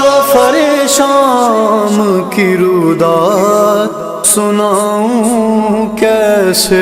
سفر شام کی رودات سناؤں کیسے.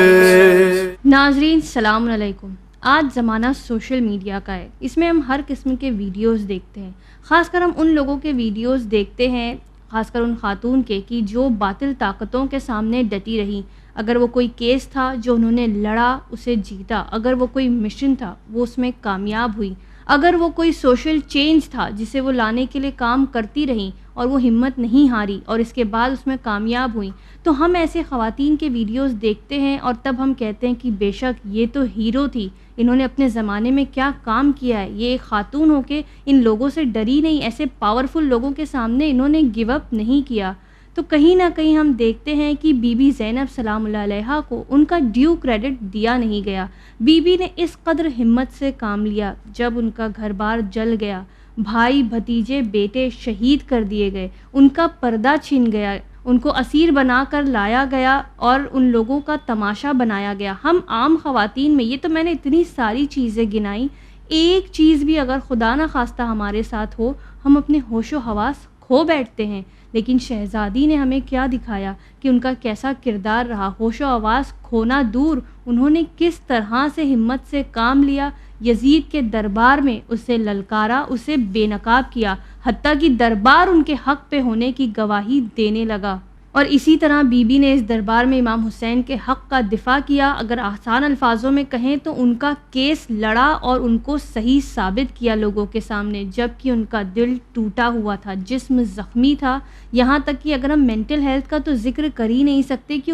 ناظرین السلام علیکم. آج زمانہ سوشل میڈیا کا ہے. اس میں ہم ہر قسم کے ویڈیوز دیکھتے ہیں. خاص کر ہم ان لوگوں کے ویڈیوز دیکھتے ہیں، خاص کر ان خاتون کے، کہ جو باطل طاقتوں کے سامنے ڈٹی رہی. اگر وہ کوئی کیس تھا جو انہوں نے لڑا، اسے جیتا. اگر وہ کوئی مشن تھا وہ اس میں کامیاب ہوئی. اگر وہ کوئی سوشل چینج تھا جسے وہ لانے کے لیے کام کرتی رہیں اور وہ ہمت نہیں ہاری اور اس کے بعد اس میں کامیاب ہوئیں، تو ہم ایسے خواتین کے ویڈیوز دیکھتے ہیں اور تب ہم کہتے ہیں کہ بے شک یہ تو ہیرو تھی، انہوں نے اپنے زمانے میں کیا کام کیا ہے. یہ ایک خاتون ہو کے ان لوگوں سے ڈری نہیں، ایسے پاورفل لوگوں کے سامنے انہوں نے گیو اپ نہیں کیا. تو کہیں نہ کہیں ہم دیکھتے ہیں کہ بی بی زینب سلام اللہ علیہا کو ان کا ڈیو کریڈٹ دیا نہیں گیا. بی بی نے اس قدر ہمت سے کام لیا. جب ان کا گھر بار جل گیا، بھائی بھتیجے بیٹے شہید کر دیے گئے، ان کا پردہ چھن گیا، ان کو اسیر بنا کر لایا گیا اور ان لوگوں کا تماشا بنایا گیا. ہم عام خواتین میں، یہ تو میں نے اتنی ساری چیزیں گنائیں، ایک چیز بھی اگر خدا نہ خواستہ ہمارے ساتھ ہو، ہم اپنے ہوش و حواس کھو بیٹھتے ہیں. لیکن شہزادی نے ہمیں کیا دکھایا کہ ان کا کیسا کردار رہا. ہوش و حواس کھونا دور، انہوں نے کس طرح سے ہمت سے کام لیا. یزید کے دربار میں اسے للکارا، اسے بے نقاب کیا، حتیٰ کہ دربار ان کے حق پہ ہونے کی گواہی دینے لگا. اور اسی طرح بی بی نے اس دربار میں امام حسین کے حق کا دفاع کیا. اگر آسان الفاظوں میں کہیں تو ان کا کیس لڑا اور ان کو صحیح ثابت کیا لوگوں کے سامنے، جبکہ ان کا دل ٹوٹا ہوا تھا، جسم زخمی تھا. یہاں تک کہ اگر ہم مینٹل ہیلتھ کا تو ذکر کر ہی نہیں سکتے کہ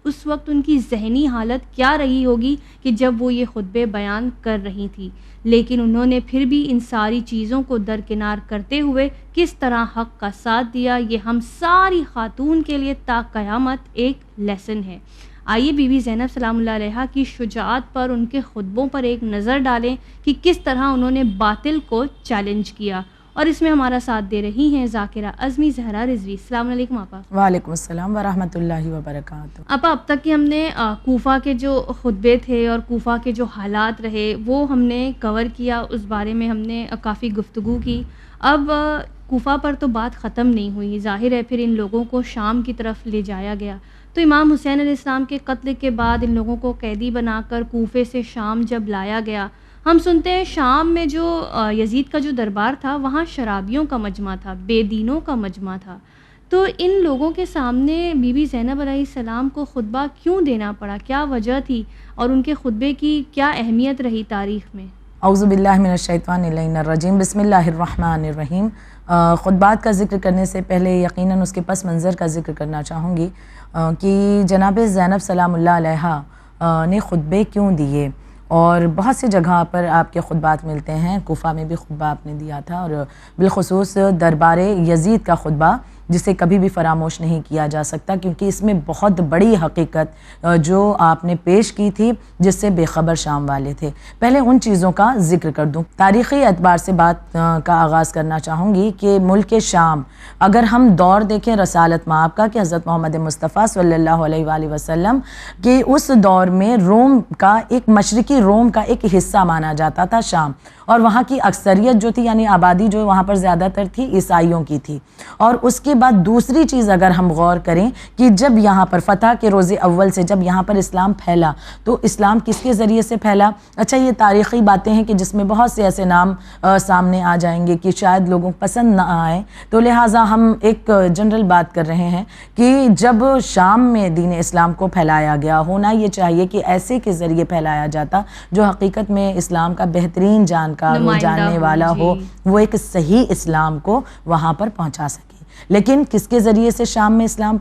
اس وقت ان کی ذہنی حالت کیا رہی ہوگی کہ جب وہ یہ خطبے بیان کر رہی تھی. لیکن انہوں نے پھر بھی ان ساری چیزوں کو درکنار کرتے ہوئے کس طرح حق کا ساتھ دیا، یہ ہم ساری خاتون کے لیے تا قیامت ایک لیسن ہے. آئیے بی بی زینب سلام اللہ علیہا کی شجاعت پر، ان کے خطبوں پر ایک نظر ڈالیں کہ کس طرح انہوں نے باطل کو چیلنج کیا. اور اس میں ہمارا ساتھ دے رہی ہیں ذاکرہ اعظمی زہرا رضوی. السلام علیکم آپا. وعلیکم السلام ورحمۃ اللہ وبرکاتہ. آپا، اب تک کہ ہم نے کوفہ کے جو خطبے تھے اور کوفہ کے جو حالات رہے وہ ہم نے کور کیا، اس بارے میں ہم نے کافی گفتگو کی. اب کوفہ پر تو بات ختم نہیں ہوئی. ظاہر ہے پھر ان لوگوں کو شام کی طرف لے جایا گیا. تو امام حسین علیہ السلام کے قتل کے بعد ان لوگوں کو قیدی بنا کر کوفے سے شام جب لایا گیا، ہم سنتے ہیں شام میں جو یزید کا جو دربار تھا وہاں شرابیوں کا مجمع تھا، بے دینوں کا مجمع تھا. تو ان لوگوں کے سامنے بی بی زینب علیہ السلام کو خطبہ کیوں دینا پڑا؟ کیا وجہ تھی اور ان کے خطبے کی کیا اہمیت رہی تاریخ میں؟ اعوذ باللہ من الشیطان اللعین الرجیم. بسم اللہ الرحمن الرحیم. خطبات کا ذکر کرنے سے پہلے یقیناً اس کے پس منظر کا ذکر کرنا چاہوں گی کہ جناب زینب سلام اللہ علیہا نے خطبے کیوں دیے. اور بہت سی جگہ پر آپ کے خطبات ملتے ہیں. کوفہ میں بھی خطبہ آپ نے دیا تھا، اور بالخصوص دربار یزید کا خطبہ جسے کبھی بھی فراموش نہیں کیا جا سکتا، کیونکہ اس میں بہت بڑی حقیقت جو آپ نے پیش کی تھی جس سے بے خبر شام والے تھے. پہلے ان چیزوں کا ذکر کر دوں. تاریخی اعتبار سے بات کا آغاز کرنا چاہوں گی کہ ملک شام، اگر ہم دور دیکھیں رسالت مآب کا کہ حضرت محمد مصطفیٰ صلی اللہ علیہ وآلہ وسلم کہ اس دور میں روم کا ایک مشرقی روم کا ایک حصہ مانا جاتا تھا شام، اور وہاں کی اکثریت جو تھی یعنی آبادی جو وہاں پر زیادہ تر تھی عیسائیوں کی تھی. اور اس کے بعد دوسری چیز اگر ہم غور کریں کہ جب یہاں پر فتح کے روز اول سے جب یہاں پر اسلام پھیلا تو اسلام کس کے ذریعے سے پھیلا؟ اچھا، یہ تاریخی باتیں ہیں کہ جس میں بہت سے ایسے نام سامنے آ جائیں گے کہ شاید لوگوں کو پسند نہ آئیں، تو لہٰذا ہم ایک جنرل بات کر رہے ہیں کہ جب شام میں دین اسلام کو پھیلایا گیا، ہونا یہ چاہیے کہ ایسے کے ذریعے پھیلایا جاتا جو حقیقت میں اسلام کا بہترین جانکار ہو، جاننے والا ہو، وہ ایک صحیح اسلام کو وہاں پر پہنچا سکے. لیکن کس کے ذریعے سے شام میں اسلام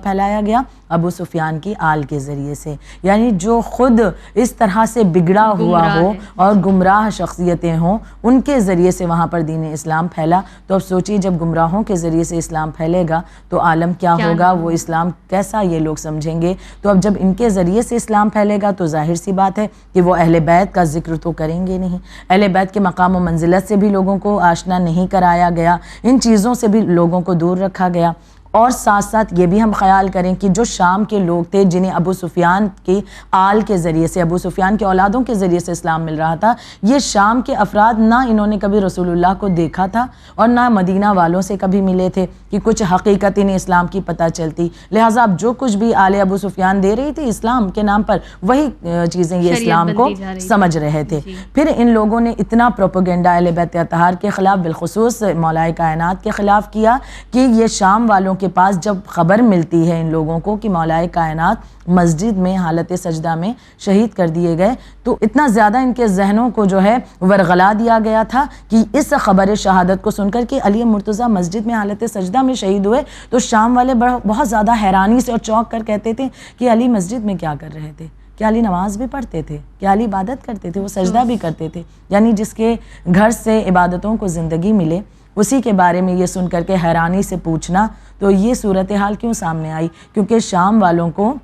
پھیلایا گیا؟ ابو سفیان کی آل کے ذریعے سے، یعنی جو خود اس طرح سے بگڑا ہوا ہو اور گمراہ شخصیتیں ہوں، ان کے ذریعے سے وہاں پر دین اسلام پھیلا. تو اب سوچیے جب گمراہوں کے ذریعے سے اسلام پھیلے گا تو عالم کیا ہوگا، وہ اسلام کیسا یہ لوگ سمجھیں گے. تو اب جب ان کے ذریعے سے اسلام پھیلے گا تو ظاہر سی بات ہے کہ وہ اہل بیت کا ذکر تو کریں گے نہیں. اہل بیت کے مقام و منزلت سے بھی لوگوں کو آشنا نہیں کرایا گیا، ان چیزوں سے بھی لوگوں کو دور رکھا گیا. اور ساتھ ساتھ یہ بھی ہم خیال کریں کہ جو شام کے لوگ تھے جنہیں ابو سفیان کی آل کے ذریعے سے، ابو سفیان کے اولادوں کے ذریعے سے اسلام مل رہا تھا، یہ شام کے افراد نہ انہوں نے کبھی رسول اللہ کو دیکھا تھا اور نہ مدینہ والوں سے کبھی ملے تھے کہ کچھ حقیقت انہیں اسلام کی پتہ چلتی، لہٰذا اب جو کچھ بھی آل ابو سفیان دے رہی تھی اسلام کے نام پر، وہی چیزیں یہ اسلام کو سمجھ رہے تھے۔ پھر ان لوگوں نے اتنا پروپیگنڈا اہل بیت اطہار کے خلاف، بالخصوص مولا کائنات کے خلاف کیا کہ یہ شام والوں کے پاس جب خبر ملتی ہے ان لوگوں کو کہ مولا کائنات مسجد میں حالت سجدہ میں شہید کر دیے گئے، تو اتنا زیادہ ان کے ذہنوں کو جو ہے ورغلا دیا گیا تھا کہ اس خبر شہادت کو سن کر کہ علی مرتضیٰ مسجد میں حالت سجدہ میں شہید ہوئے، تو شام والے بہت زیادہ حیرانی سے اور چونک کر کہتے تھے کہ علی مسجد میں کیا کر رہے تھے، کیا علی نماز بھی پڑھتے تھے، کیا علی عبادت کرتے تھے، وہ سجدہ بھی کرتے تھے، یعنی جس کے گھر سے عبادتوں کو زندگی ملے اسی کے بارے میں یہ سن کر کے حیرانی سے پوچھنا۔ تو یہ صورتحال کیوں سامنے آئی؟ کیونکہ شام والوں کو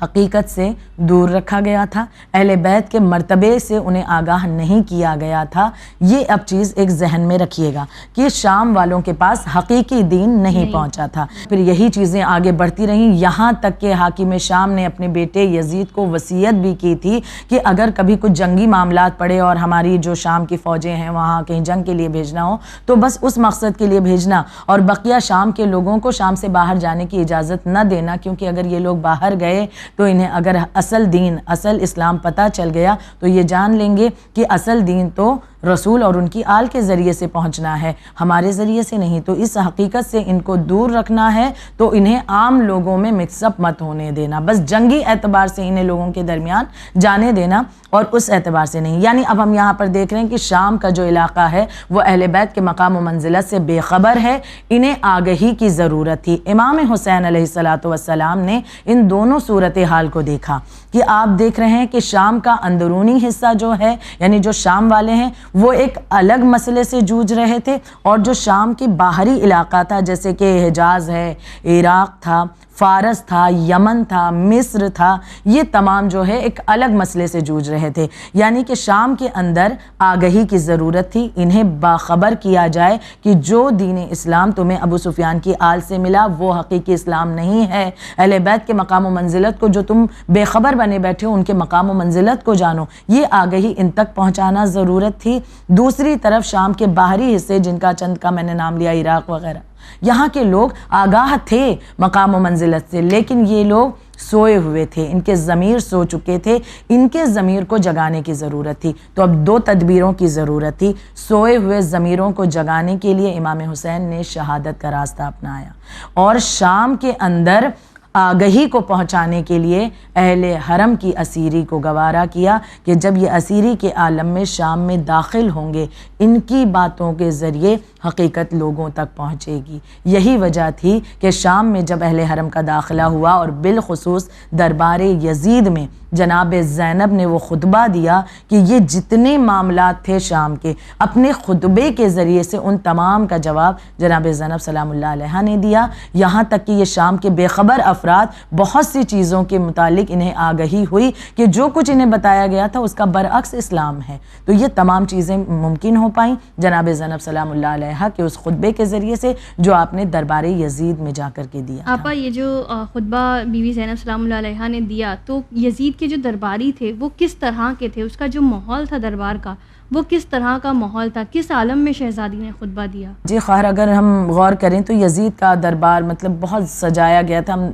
حقیقت سے دور رکھا گیا تھا، اہل بیت کے مرتبے سے انہیں آگاہ نہیں کیا گیا تھا۔ یہ اب چیز ایک ذہن میں رکھیے گا کہ شام والوں کے پاس حقیقی دین نہیں پہنچا تھا۔ پھر یہی چیزیں آگے بڑھتی رہیں، یہاں تک کہ حاکم شام نے اپنے بیٹے یزید کو وصیت بھی کی تھی کہ اگر کبھی کچھ جنگی معاملات پڑے اور ہماری جو شام کی فوجیں ہیں وہاں کہیں جنگ کے لیے بھیجنا ہو تو بس اس مقصد کے لیے بھیجنا، اور بقیہ شام کے لوگوں کو شام سے باہر جانے کی اجازت نہ دینا، کیونکہ اگر یہ لوگ باہر گئے تو انہیں اگر اصل دین، اصل اسلام پتہ چل گیا تو یہ جان لیں گے کہ اصل دین تو رسول اور ان کی آل کے ذریعے سے پہنچنا ہے، ہمارے ذریعے سے نہیں۔ تو اس حقیقت سے ان کو دور رکھنا ہے، تو انہیں عام لوگوں میں مکس اپ مت ہونے دینا، بس جنگی اعتبار سے انہیں لوگوں کے درمیان جانے دینا اور اس اعتبار سے نہیں۔ یعنی اب ہم یہاں پر دیکھ رہے ہیں کہ شام کا جو علاقہ ہے وہ اہل بیت کے مقام و منزلت سے بے خبر ہے، انہیں آگہی کی ضرورت تھی۔ امام حسین علیہ السلام نے ان دونوں صورتحال کو دیکھا کہ آپ دیکھ رہے ہیں کہ شام کا اندرونی حصہ جو ہے، یعنی جو شام والے ہیں وہ ایک الگ مسئلے سے جوجھ رہے تھے، اور جو شام کی باہری علاقہ تھا جیسے کہ حجاز ہے، عراق تھا، فارس تھا، یمن تھا، مصر تھا، یہ تمام جو ہے ایک الگ مسئلے سے جوجھ رہے تھے۔ یعنی کہ شام کے اندر آگہی کی ضرورت تھی، انہیں باخبر کیا جائے کہ جو دین اسلام تمہیں ابو سفیان کی آل سے ملا وہ حقیقی اسلام نہیں ہے، اہل بیت کے مقام و منزلت کو جو تم بے خبر بنے بیٹھے ہو ان کے مقام و منزلت کو جانو، یہ آگہی ان تک پہنچانا ضرورت تھی۔ دوسری طرف شام کے باہری حصے جن کا چند کا میں نے نام لیا، عراق وغیرہ، یہاں کے لوگ آگاہ تھے مقام و منزلت سے، لیکن یہ لوگ سوئے ہوئے تھے، ان کے ضمیر سو چکے تھے، ان کے ضمیر کو جگانے کی ضرورت تھی۔ تو اب دو تدبیروں کی ضرورت تھی۔ سوئے ہوئے ضمیروں کو جگانے کے لیے امام حسین نے شہادت کا راستہ اپنایا، اور شام کے اندر آگہی کو پہنچانے کے لیے اہل حرم کی اسیری کو گوارا کیا کہ جب یہ اسیری کے عالم میں شام میں داخل ہوں گے ان کی باتوں کے ذریعے حقیقت لوگوں تک پہنچے گی۔ یہی وجہ تھی کہ شام میں جب اہل حرم کا داخلہ ہوا اور بالخصوص دربار یزید میں جناب زینب نے وہ خطبہ دیا کہ یہ جتنے معاملات تھے شام کے، اپنے خطبے کے ذریعے سے ان تمام کا جواب جناب زینب سلام اللہ علیہ نے دیا، یہاں تک کہ یہ شام کے بے خبر افراد بہت سی چیزوں کے متعلق انہیں آگہی ہوئی کہ جو کچھ انہیں بتایا گیا تھا اس کا برعکس اسلام ہے۔ تو یہ تمام چیزیں ممکن ہو پائیں جناب زینب سلام اللہ علیہ کے اس خطبے کے ذریعے سے جو آپ نے دربار یزید میں جا کر کے دیا تھا۔ آپا یہ جو خطبہ بیوی زینب سلام اللہ علیہ نے دیا تو یزید کے جو درباری تھے وہ کس طرح کے تھے، اس کا جو ماحول تھا دربار کا وہ کس طرح کا ماحول تھا، کس عالم میں شہزادی نے خطبہ دیا؟ جی خیر، اگر ہم غور کریں تو یزید کا دربار مطلب بہت سجایا گیا تھا، ہم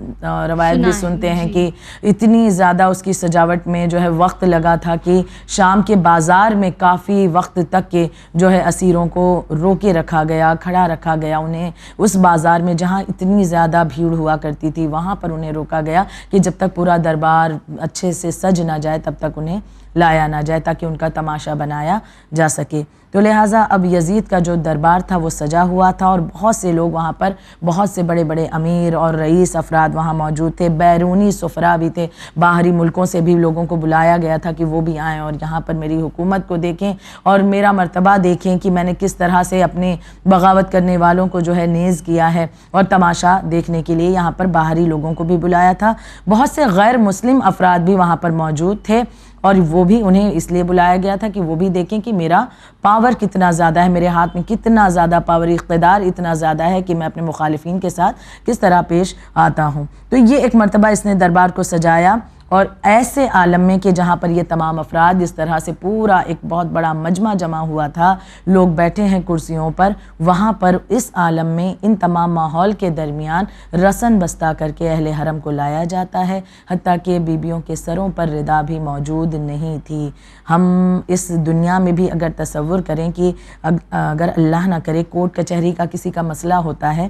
روایت بھی سنتے ہیں کہ اتنی زیادہ اس کی سجاوٹ میں جو ہے وقت لگا تھا کہ شام کے بازار میں کافی وقت تک کے جو ہے اسیروں کو روکے رکھا گیا، کھڑا رکھا گیا، انہیں اس بازار میں جہاں اتنی زیادہ بھیڑ ہوا کرتی تھی وہاں پر انہیں روکا گیا کہ جب تک پورا دربار اچھے سے سج نہ جائے تب تک انہیں لایا نہ جائے تاکہ ان کا تماشا بنایا جا سکے۔ تو لہٰذا اب یزید کا جو دربار تھا وہ سجا ہوا تھا اور بہت سے لوگ وہاں پر، بہت سے بڑے بڑے امیر اور رئیس افراد وہاں موجود تھے، بیرونی سفراء بھی تھے، باہری ملکوں سے بھی لوگوں کو بلایا گیا تھا کہ وہ بھی آئیں اور یہاں پر میری حکومت کو دیکھیں اور میرا مرتبہ دیکھیں کہ میں نے کس طرح سے اپنے بغاوت کرنے والوں کو جو ہے نیز کیا ہے، اور تماشا دیکھنے کے لیے یہاں پر باہری لوگوں کو بھی بلایا تھا۔ بہت سے غیر مسلم افراد بھی وہاں پر موجود تھے اور وہ بھی انہیں اس لیے بلایا گیا تھا کہ وہ بھی دیکھیں کہ میرا پاور کتنا زیادہ ہے، میرے ہاتھ میں کتنا زیادہ پاور، اقتدار اتنا زیادہ ہے کہ میں اپنے مخالفین کے ساتھ کس طرح پیش آتا ہوں۔ تو یہ ایک مرتبہ اس نے دربار کو سجایا، اور ایسے عالم میں کہ جہاں پر یہ تمام افراد اس طرح سے پورا ایک بہت بڑا مجمع جمع ہوا تھا، لوگ بیٹھے ہیں کرسیوں پر، وہاں پر اس عالم میں ان تمام ماحول کے درمیان رسن بستہ کر کے اہل حرم کو لایا جاتا ہے، حتیٰ کہ بیبیوں کے سروں پر ردا بھی موجود نہیں تھی۔ ہم اس دنیا میں بھی اگر تصور کریں کہ اگر اللہ نہ کرے کورٹ کچہری کا کسی کا مسئلہ ہوتا ہے،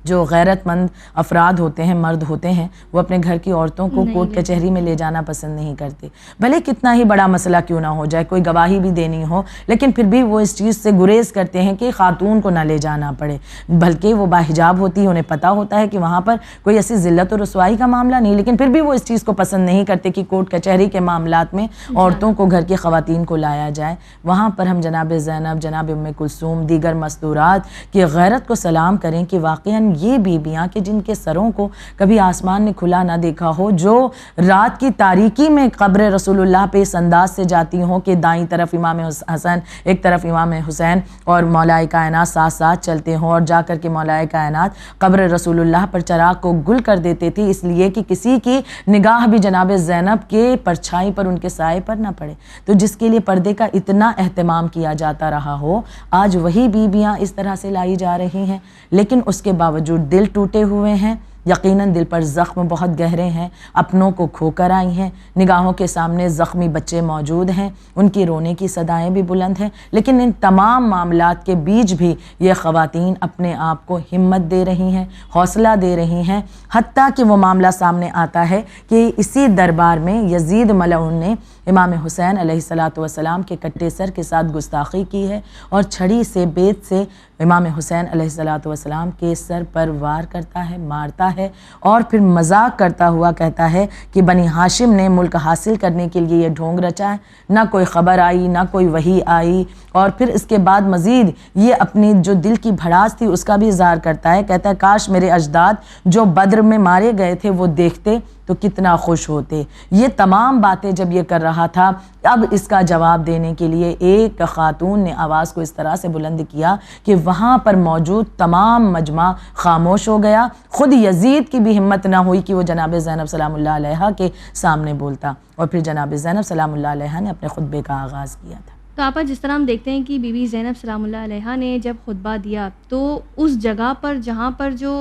جو غیرت مند افراد ہوتے ہیں، مرد ہوتے ہیں، وہ اپنے گھر کی عورتوں کو کورٹ کچہری میں لے جانا پسند نہیں کرتے، بھلے کتنا ہی بڑا مسئلہ کیوں نہ ہو جائے، کوئی گواہی بھی دینی ہو، لیکن پھر بھی وہ اس چیز سے گریز کرتے ہیں کہ خاتون کو نہ لے جانا پڑے، بلکہ وہ باحجاب ہوتی ہے، انہیں پتہ ہوتا ہے کہ وہاں پر کوئی ایسی ذلت و رسوائی کا معاملہ نہیں، لیکن پھر بھی وہ اس چیز کو پسند نہیں کرتے کہ کورٹ کچہری کے معاملات میں عورتوں کو، گھر کی خواتین کو لایا جائے۔ وہاں پر ہم جناب زینب، جناب ام کلثوم، دیگر مستورات کی غیرت کو سلام کریں کہ واقعاً یہ بیبیاں کہ جن کے سروں کو کبھی آسمان نے کھلا نہ دیکھا ہو، جو رات کی تاریکی میں قبر رسول اللہ پہ اس انداز سے جاتی ہوں کہ دائیں طرف امام حسن، ایک طرف امام حسین، اور مولا کائنات ساتھ ساتھ چلتے ہوں، اور جا کر کے مولا کائنات قبر رسول اللہ پر چراغ کو گل کر دیتے تھے، اس لیے کہ کسی کی نگاہ بھی جناب زینب کے پرچھائی پر، ان کے سائے پر نہ پڑے۔ تو جس کے لیے پردے کا اتنا اہتمام کیا جاتا رہا ہو، آج وہی بیبیاں اس طرح سے لائی جا رہی ہیں، لیکن اس کے باوجود دل ٹوٹے ہوئے ہیں، یقیناً دل پر زخم بہت گہرے ہیں، اپنوں کو کھو کر آئی ہیں، نگاہوں کے سامنے زخمی بچے موجود ہیں، ان کی رونے کی صدائیں بھی بلند ہیں، لیکن ان تمام معاملات کے بیچ بھی یہ خواتین اپنے آپ کو ہمت دے رہی ہیں، حوصلہ دے رہی ہیں، حتیٰ کہ وہ معاملہ سامنے آتا ہے کہ اسی دربار میں یزید ملعون نے امام حسین علیہ السلام کے کٹے سر کے ساتھ گستاخی کی ہے، اور چھڑی سے، بیت سے امام حسین علیہ السلام کے سر پر وار کرتا ہے، مارتا ہے، اور پھر مذاق کرتا ہوا کہتا ہے کہ بنی ہاشم نے ملک حاصل کرنے کے لیے یہ ڈھونگ رچا ہے، نہ کوئی خبر آئی، نہ کوئی وحی آئی۔ اور پھر اس کے بعد مزید یہ اپنی جو دل کی بھڑاس تھی اس کا بھی اظہار کرتا ہے، کہتا ہے کاش میرے اجداد جو بدر میں مارے گئے تھے وہ دیکھتے تو کتنا خوش ہوتے۔ یہ تمام باتیں جب یہ کر رہا تھا، اب اس کا جواب دینے کے لیے ایک خاتون نے آواز کو اس طرح سے بلند کیا کہ وہاں پر موجود تمام مجمع خاموش ہو گیا، خود یزید کی بھی ہمت نہ ہوئی کہ وہ جناب زینب سلام اللہ علیہا کے سامنے بولتا، اور پھر جناب زینب سلام اللہ علیہا نے اپنے خطبے کا آغاز کیا تھا۔ تو آپا جس طرح ہم دیکھتے ہیں کہ بی بی زینب سلام اللہ علیہا نے جب خطبہ دیا تو اس جگہ پر جہاں پر جو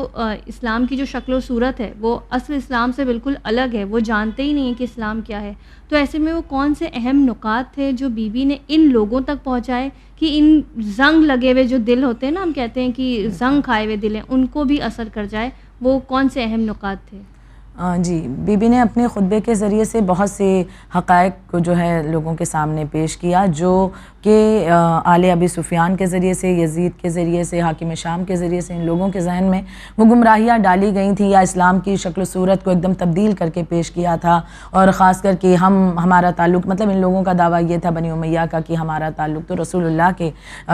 اسلام کی جو شکل و صورت ہے وہ اصل اسلام سے بالکل الگ ہے، وہ جانتے ہی نہیں ہیں کہ اسلام کیا ہے، تو ایسے میں وہ کون سے اہم نکات تھے جو بی بی نے ان لوگوں تک پہنچائے کہ ان زنگ لگے ہوئے جو دل ہوتے ہیں نا، ہم کہتے ہیں کہ زنگ کھائے ہوئے دل ہیں، ان کو بھی اثر کر جائے، وہ کون سے اہم نکات تھے؟ جی، بی بی نے اپنے خطبے کے ذریعے سے بہت سے حقائق کو جو ہے لوگوں کے سامنے پیش کیا، جو کہ آل ابی سفیان کے ذریعے سے، یزید کے ذریعے سے، حاکم شام کے ذریعے سے ان لوگوں کے ذہن میں وہ گمراہیاں ڈالی گئی تھیں، یا اسلام کی شکل و صورت کو ایک دم تبدیل کر کے پیش کیا تھا، اور خاص کر کے ہمارا تعلق، مطلب ان لوگوں کا دعویٰ یہ تھا بنی امیہ کا کہ ہمارا تعلق تو رسول اللہ کے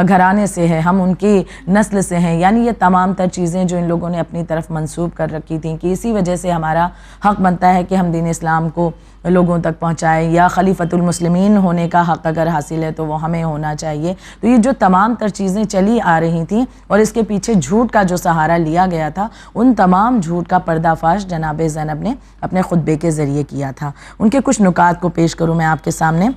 گھرانے سے ہے، ہم ان کی نسل سے ہیں، یعنی یہ تمام تر چیزیں جو ان لوگوں نے اپنی طرف منسوب کر رکھی تھیں کہ اسی وجہ سے ہمارا حق بنتا ہے کہ ہم دین اسلام کو لوگوں تک پہنچائیں، یا خلیفۃ المسلمین ہونے کا حق اگر حاصل ہے تو وہ ہمیں ہونا چاہیے۔ تو یہ جو تمام تر چیزیں چلی آ رہی تھیں اور اس کے پیچھے جھوٹ کا جو سہارا لیا گیا تھا، ان تمام جھوٹ کا پردہ فاش جناب زینب نے اپنے خطبے کے ذریعے کیا تھا۔ ان کے کچھ نکات کو پیش کروں میں آپ کے سامنے۔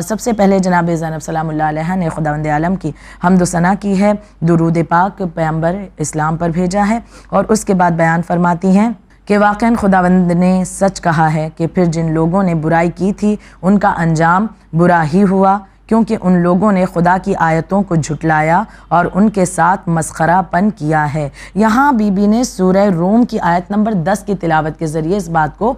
سب سے پہلے جناب زینب سلام اللہ علیہ نے خداوند عالم کی حمد و ثنا کی ہے، درود پاک پیغمبر اسلام پر بھیجا ہے، اور اس کے بعد بیان فرماتی ہیں کہ واقعاً خداوند نے سچ کہا ہے کہ پھر جن لوگوں نے برائی کی تھی ان کا انجام برا ہی ہوا، کیونکہ ان لوگوں نے خدا کی آیتوں کو جھٹلایا اور ان کے ساتھ مسخرہ پن کیا ہے۔ یہاں بی بی نے سورہ روم کی آیت نمبر 10 کی تلاوت کے ذریعے اس بات کو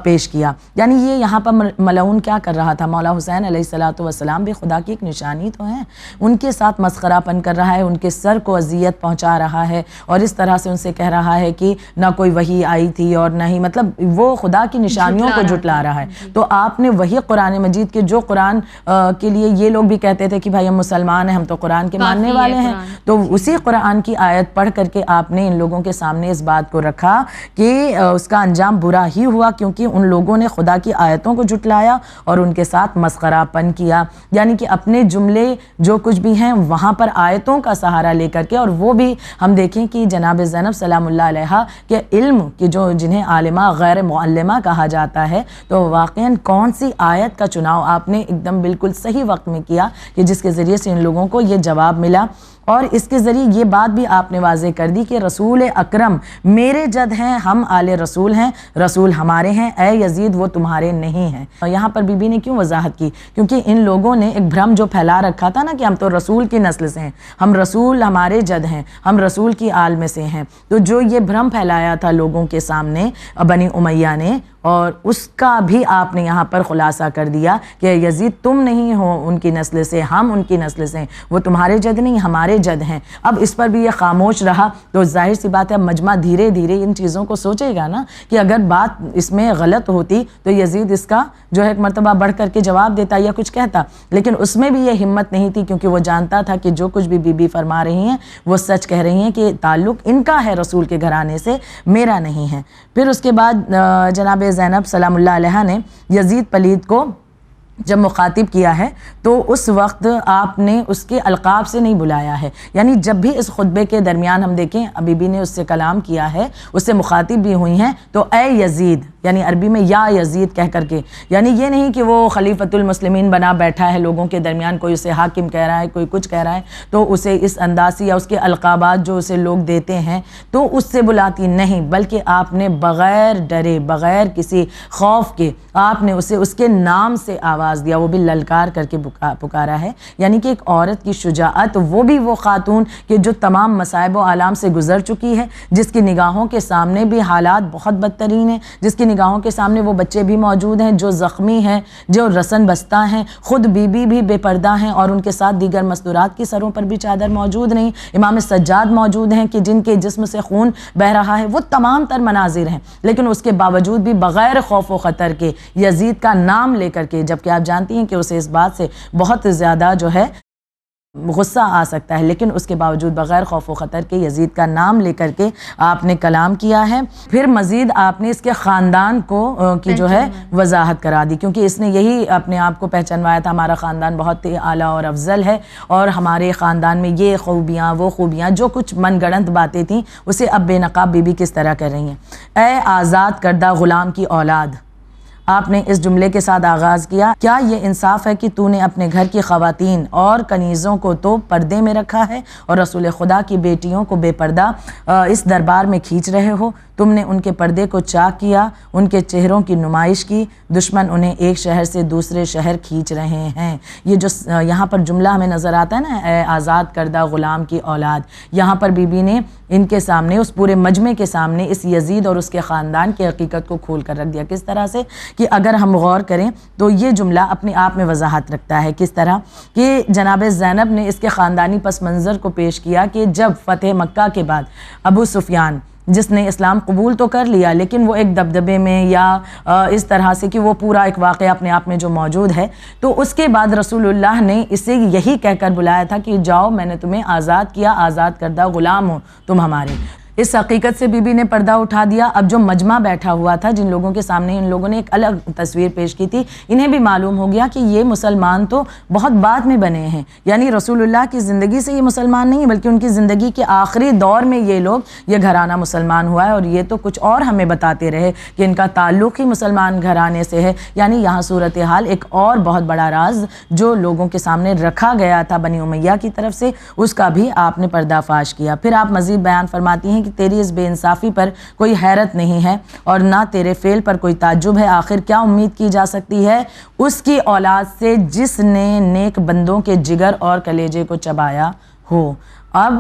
پیش کیا، یعنی یہ یہاں پر ملعون کیا کر رہا تھا، مولا حسین علیہ السلام بھی خدا کی ایک نشانی تو ہیں، ان کے ساتھ مسخرہ پن کر رہا ہے، ان کے سر کو اذیت پہنچا رہا ہے، اور اس طرح سے ان سے کہہ رہا ہے کہ نہ کوئی وحی آئی تھی اور نہ ہی، مطلب وہ خدا کی نشانیوں کو جھٹلا رہا ہے۔ تو آپ نے وہی قرآن مجید کے جو قرآن کے لیے لیے یہ لوگ بھی کہتے تھے کہ بھائی ہم مسلمان ہیں, ہم تو قرآن کے ماننے والے ہیں. تو اسی قرآن کی آیت پڑھ کر کے آپ نے ان لوگوں کے سامنے اس بات کو رکھا کہ اس کا انجام برا ہی ہوا, کیونکہ ان لوگوں نے خدا کی آیتوں کو جھٹلایا اور ان کے ساتھ مسخرہ پن کیا. یعنی کہ اپنے جملے جو کچھ بھی ہیں وہاں پر آیتوں کا سہارا لے کر کے, اور وہ بھی ہم دیکھیں کہ جناب زینب سلام اللہ علیہا کے علم کی جو جنہیں عالمہ غیر معلمہ کہا جاتا ہے, تو واقعاً کون سی آیت کا چناؤ آپ نے ایک دم بالکل صحیح وقت میں کیا کہ جس کے ذریعے سے ان لوگوں کو یہ جواب ملا. اور اس کے ذریعے یہ بات بھی آپ نے واضح کر دی کہ رسول اکرم میرے جد ہیں, ہم آل رسول ہیں, رسول ہمارے ہیں, اے یزید وہ تمہارے نہیں ہیں. اور یہاں پر بی بی نے کیوں وضاحت کی؟ کیونکہ ان لوگوں نے ایک بھرم جو پھیلا رکھا تھا نا کہ ہم تو رسول کی نسل سے ہیں, ہم رسول ہمارے جد ہیں, ہم رسول کی آل میں سے ہیں. تو جو یہ بھرم پھیلایا تھا لوگوں کے سامنے بنی امیہ نے, اور اس کا بھی آپ نے یہاں پر خلاصہ کر دیا کہ یزید تم نہیں ہو ان کی نسل سے, ہم ان کی نسل سے ہیں, وہ تمہارے جد نہیں ہمارے جد ہیں. اب اس پر بھی یہ خاموش رہا تو ظاہر سی بات ہے مجمع دھیرے دھیرے ان چیزوں کو سوچے گا نا کہ اگر بات اس میں غلط ہوتی تو یزید اس کا جو ہے ایک مرتبہ بڑھ کر کے جواب دیتا یا کچھ کہتا, لیکن اس میں بھی یہ ہمت نہیں تھی کیونکہ وہ جانتا تھا کہ جو کچھ بھی بی بی فرما رہی ہیں وہ سچ کہہ رہی ہیں کہ تعلق ان کا ہے رسول کے گھرانے سے, میرا نہیں ہے. پھر اس کے بعد جناب زینب سلام اللہ علیہا نے یزید پلید کو جب مخاطب کیا ہے تو اس وقت آپ نے اس کے القاب سے نہیں بلایا ہے. یعنی جب بھی اس خطبے کے درمیان ہم دیکھیں بی بی نے اس سے کلام کیا ہے, اس سے مخاطب بھی ہوئی ہیں, تو اے یزید یعنی عربی میں یا یزید کہہ کر کے, یعنی یہ نہیں کہ وہ خلیفۃ المسلمین بنا بیٹھا ہے لوگوں کے درمیان, کوئی اسے حاکم کہہ رہا ہے, کوئی کچھ کہہ رہا ہے, تو اسے اس انداز سے یا اس کے القابات جو اسے لوگ دیتے ہیں تو اس سے بلاتی نہیں, بلکہ آپ نے بغیر ڈرے بغیر کسی خوف کے آپ نے اسے اس کے نام سے آواز دیا, وہ بھی للکار کر کے پکارا ہے. یعنی کہ ایک عورت کی شجاعت, وہ بھی وہ خاتون کہ جو تمام مصائب و آلام سے گزر چکی ہے, جس کی نگاہوں کے سامنے بھی حالات بہت بدترین ہیں, جس کی نگاہوں کے سامنے وہ بچے بھی موجود ہیں جو زخمی ہیں, جو رسن بستہ ہیں, خود بی بی بھی بے پردہ ہیں اور ان کے ساتھ دیگر مستورات کی سروں پر بھی چادر موجود نہیں, امام سجاد موجود ہیں کہ جن کے جسم سے خون بہ رہا ہے, وہ تمام تر مناظر ہیں. لیکن اس کے باوجود بھی بغیر خوف و خطر کے یزید کا نام لے کر کے, جبکہ آپ جانتی ہیں کہ اسے اس بات سے بہت زیادہ جو ہے غصہ آ سکتا ہے, لیکن اس کے باوجود بغیر خوف و خطر کے یزید کا نام لے کر کے آپ نے کلام کیا ہے. پھر مزید آپ نے اس کے خاندان کو کی جو ہے وضاحت کرا دی, کیونکہ اس نے یہی اپنے آپ کو پہچانوایا تھا, ہمارا خاندان بہت ہی اعلیٰ اور افضل ہے اور ہمارے خاندان میں یہ خوبیاں وہ خوبیاں, جو کچھ من گڑنت باتیں تھیں اسے اب بے نقاب بی بی کس طرح کر رہی ہیں. اے آزاد کردہ غلام کی اولاد, آپ نے اس جملے کے ساتھ آغاز کیا, کیا یہ انصاف ہے کہ تو نے اپنے گھر کی خواتین اور کنیزوں کو تو پردے میں رکھا ہے اور رسول خدا کی بیٹیوں کو بے پردہ اس دربار میں کھینچ رہے ہو؟ تم نے ان کے پردے کو چاک کیا, ان کے چہروں کی نمائش کی, دشمن انہیں ایک شہر سے دوسرے شہر کھینچ رہے ہیں. یہ جو یہاں پر جملہ ہمیں نظر آتا ہے نا, اے آزاد کردہ غلام کی اولاد, یہاں پر بی بی نے ان کے سامنے, اس پورے مجمع کے سامنے اس یزید اور اس کے خاندان کی حقیقت کو کھول کر رکھ دیا. کس طرح سے کہ اگر ہم غور کریں تو یہ جملہ اپنے آپ میں وضاحت رکھتا ہے. کس طرح کہ جناب زینب نے اس کے خاندانی پس منظر کو پیش کیا کہ جب فتح مکہ کے بعد ابو سفیان, جس نے اسلام قبول تو کر لیا لیکن وہ ایک دبدبے میں یا اس طرح سے کہ وہ پورا ایک واقعہ اپنے آپ میں جو موجود ہے, تو اس کے بعد رسول اللہ نے اسے یہی کہہ کر بلایا تھا کہ جاؤ میں نے تمہیں آزاد کیا, آزاد کردہ غلام ہو تم ہمارے. اس حقیقت سے بی بی نے پردہ اٹھا دیا. اب جو مجمع بیٹھا ہوا تھا, جن لوگوں کے سامنے ان لوگوں نے ایک الگ تصویر پیش کی تھی, انہیں بھی معلوم ہو گیا کہ یہ مسلمان تو بہت بعد میں بنے ہیں. یعنی رسول اللہ کی زندگی سے یہ مسلمان نہیں بلکہ ان کی زندگی کے آخری دور میں یہ لوگ, یہ گھرانہ مسلمان ہوا ہے. اور یہ تو کچھ اور ہمیں بتاتے رہے کہ ان کا تعلق ہی مسلمان گھرانے سے ہے. یعنی یہاں صورتحال ایک اور بہت بڑا راز جو لوگوں کے سامنے رکھا گیا تھا بنی امیہ کی طرف سے, اس کا بھی آپ نے پردہ فاش کیا. پھر آپ مزید بیان فرماتی ہیں کہ تیری اس بے انصافی پر کوئی حیرت نہیں ہے اور نہ تیرے فعل پر کوئی تعجب ہے. آخر کیا امید کی جا سکتی ہے اس کی اولاد سے جس نے نیک بندوں کے جگر اور کلیجے کو چبایا ہو. اب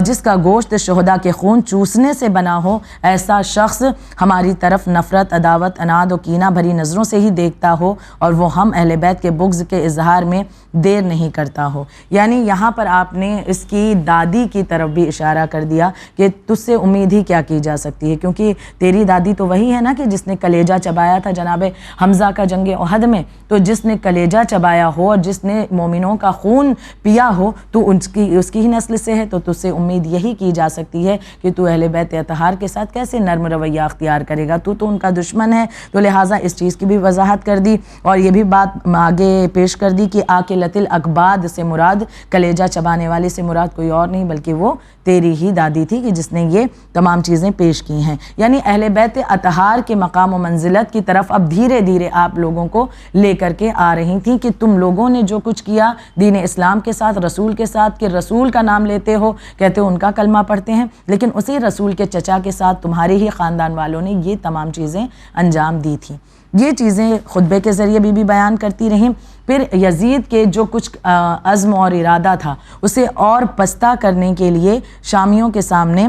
جس کا گوشت شہداء کے خون چوسنے سے بنا ہو، ایسا شخص ہماری طرف نفرت، عداوت، عناد و کینہ بھری نظروں سے ہی دیکھتا ہو اور وہ ہم اہل بیت کے بغض کے اظہار میں دیر نہیں کرتا ہو۔ یعنی یہاں پر آپ نے اس کی دادی کی طرف بھی اشارہ کر دیا کہ تجھ سے امید ہی کیا کی جا سکتی ہے، کیونکہ تیری دادی تو وہی ہے نا کہ جس نے کلیجہ چبایا تھا جناب حمزہ کا جنگ احد میں۔ تو جس نے کلیجہ چبایا ہو اور جس نے مومنوں کا خون پیا ہو تو اس کی ہی نسل سے ہے، تو تجھ سے امید یہی کی جا سکتی ہے کہ تو اہل بیت اطہار کے ساتھ کیسے نرم رویہ اختیار کرے گا، تو ان کا دشمن ہے۔ تو لہٰذا اس چیز کی بھی وضاحت کر دی اور یہ بھی بات آگے پیش کر دی کہ آکلۃ الاکباد سے مراد، کلیجہ چبانے والے سے مراد کوئی اور نہیں بلکہ وہ تیری ہی دادی تھی کہ جس نے یہ تمام چیزیں پیش کی ہیں۔ یعنی اہل بیت اطہار کے مقام و منزلت کی طرف اب دھیرے دھیرے آپ لوگوں کو لے کر کے آ رہی تھیں کہ تم لوگوں نے جو کچھ کیا دین اسلام کے ساتھ، رسول کے ساتھ، کہ رسول کا نام لیتے ہو، کہتے ہو ان کا کلمہ پڑھتے ہیں، لیکن اسی رسول کے چچا کے ساتھ تمہارے ہی خاندان والوں نے یہ تمام چیزیں انجام دی تھیں۔ یہ چیزیں خطبے کے ذریعے بھی بیان کرتی رہیں۔ پھر یزید کے جو کچھ عزم اور ارادہ تھا اسے اور پستہ کرنے کے لیے شامیوں کے سامنے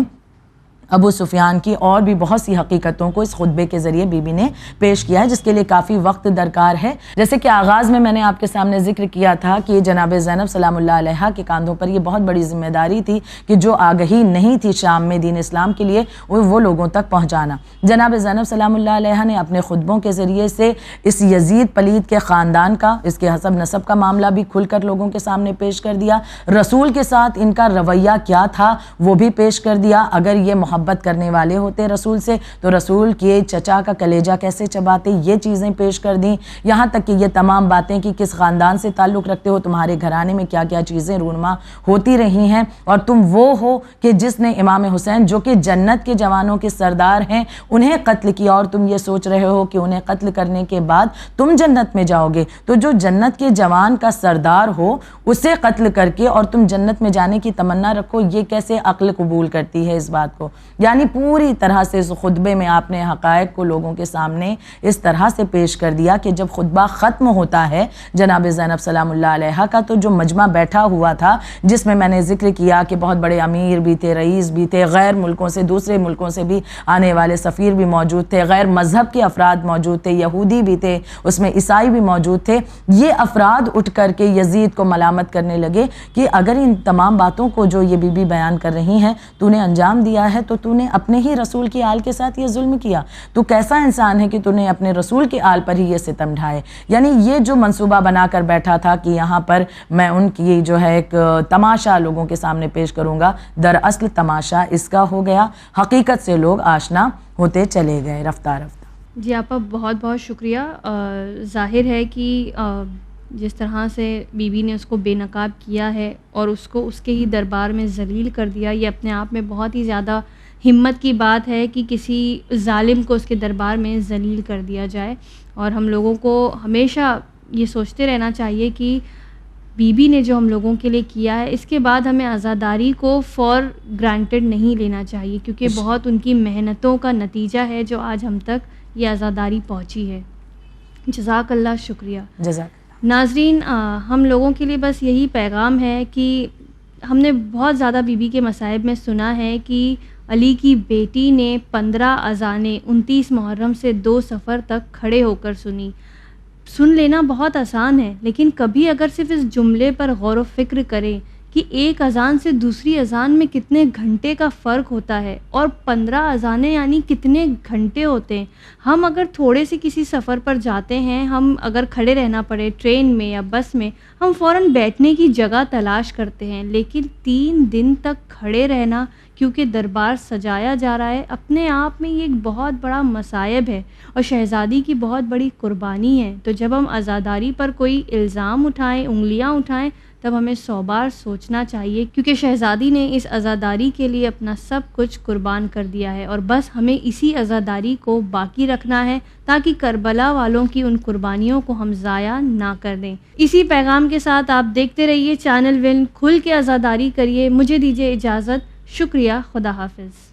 ابو سفیان کی اور بھی بہت سی حقیقتوں کو اس خطبے کے ذریعے بی بی نے پیش کیا ہے، جس کے لیے کافی وقت درکار ہے۔ جیسے کہ آغاز میں نے آپ کے سامنے ذکر کیا تھا کہ جناب زینب سلام اللہ علیہا کے کاندھوں پر یہ بہت بڑی ذمہ داری تھی کہ جو آگہی نہیں تھی شام میں دین اسلام کے لیے وہ لوگوں تک پہنچانا۔ جناب زینب سلام اللہ علیہا نے اپنے خطبوں کے ذریعے سے اس یزید پلید کے خاندان کا، اس کے حسب نسب کا معاملہ بھی کھل کر لوگوں کے سامنے پیش کر دیا، رسول کے ساتھ ان کا رویہ کیا تھا وہ بھی پیش کر دیا۔ اگر یہ محبت کرنے والے ہوتے رسول سے تو رسول کے چچا کا کلیجہ کیسے چباتے، یہ چیزیں پیش کر دیں۔ یہاں تک کہ یہ تمام باتیں کہ کس خاندان سے تعلق رکھتے ہو، تمہارے گھرانے میں کیا کیا چیزیں رونما ہوتی رہی ہیں، اور تم وہ ہو کہ جس نے امام حسین جو کہ جنت کے جوانوں کے سردار ہیں انہیں قتل کیا، اور تم یہ سوچ رہے ہو کہ انہیں قتل کرنے کے بعد تم جنت میں جاؤ گے۔ تو جو جنت کے جوان کا سردار ہو اسے قتل کر کے اور تم جنت میں جانے کی تمنا رکھو، یہ کیسے عقل قبول کرتی ہے اس بات کو؟ یعنی پوری طرح سے اس خطبے میں آپ نے حقائق کو لوگوں کے سامنے اس طرح سے پیش کر دیا کہ جب خطبہ ختم ہوتا ہے جناب زینب سلام اللہ علیہا کا، تو جو مجمع بیٹھا ہوا تھا جس میں نے ذکر کیا کہ بہت بڑے امیر بھی تھے، رئیس بھی تھے، غیر ملکوں سے، دوسرے ملکوں سے بھی آنے والے سفیر بھی موجود تھے، غیر مذہب کے افراد موجود تھے، یہودی بھی تھے، اس میں عیسائی بھی موجود تھے۔ یہ افراد اٹھ کر کے یزید کو ملامت کرنے لگے کہ اگر ان تمام باتوں کو جو یہ بی بی بیان کر رہی ہیں تو نے انجام دیا ہے تو تو نے اپنے ہی رسول کی آل کے ساتھ یہ ظلم کیا، تو کیسا انسان ہے کہ تو نے اپنے رسول کی آل پر ہی یہ ستم ڈھائے۔ یعنی یہ جو منصوبہ بنا کر بیٹھا تھا کہ یہاں پر میں ان کی جو ہے ایک تماشا لوگوں کے سامنے پیش کروں گا، دراصل تماشا اس کا ہو گیا، حقیقت سے لوگ آشنا ہوتے چلے گئے رفتہ رفتہ۔ جی آپ کا بہت بہت شکریہ۔ ظاہر ہے کہ جس طرح سے بی بی نے اس کو بے نقاب کیا ہے اور اس کو اس کے ہی دربار میں ذلیل کر دیا، یہ اپنے آپ میں بہت ہی زیادہ ہمت کی بات ہے کہ کسی ظالم کو اس کے دربار میں ذلیل کر دیا جائے۔ اور ہم لوگوں کو ہمیشہ یہ سوچتے رہنا چاہیے کہ بی بی نے جو ہم لوگوں کے لیے کیا ہے اس کے بعد ہمیں عزاداری کو فور گرانٹیڈ نہیں لینا چاہیے، کیونکہ بہت ان کی محنتوں کا نتیجہ ہے جو آج ہم تک یہ عزاداری پہنچی ہے۔ جزاک اللہ، شکریہ۔ جزاک ناظرین، ہم لوگوں کے لیے بس یہی پیغام ہے کہ ہم نے بہت زیادہ بی بی کے مصائب میں سنا ہے کہ علی کی بیٹی نے 15 اذانیں 29 محرم سے 2 صفر تک کھڑے ہو کر سنی۔ سن لینا بہت آسان ہے، لیکن کبھی اگر صرف اس جملے پر غور و فکر کریں کہ ایک اذان سے دوسری اذان میں کتنے گھنٹے کا فرق ہوتا ہے، اور 15 اذانیں یعنی کتنے گھنٹے ہوتے ہیں۔ ہم اگر تھوڑے سے کسی سفر پر جاتے ہیں، ہم اگر کھڑے رہنا پڑے ٹرین میں یا بس میں، ہم فوراً بیٹھنے کی جگہ تلاش کرتے ہیں، لیکن 3 دن تک کھڑے رہنا کیونکہ دربار سجایا جا رہا ہے، اپنے آپ میں یہ ایک بہت بڑا مصائب ہے اور شہزادی کی بہت بڑی قربانی ہے۔ تو جب ہم عزاداری پر کوئی الزام اٹھائیں، انگلیاں اٹھائیں، تب ہمیں 100 بار سوچنا چاہیے، کیونکہ شہزادی نے اس عزاداری کے لیے اپنا سب کچھ قربان کر دیا ہے، اور بس ہمیں اسی عزاداری کو باقی رکھنا ہے تاکہ کربلا والوں کی ان قربانیوں کو ہم ضائع نہ کر دیں۔ اسی پیغام کے ساتھ آپ دیکھتے رہیے چینل ون، کھل کے عزاداری کریے۔ مجھے دیجیے اجازت، شکریہ، خدا حافظ۔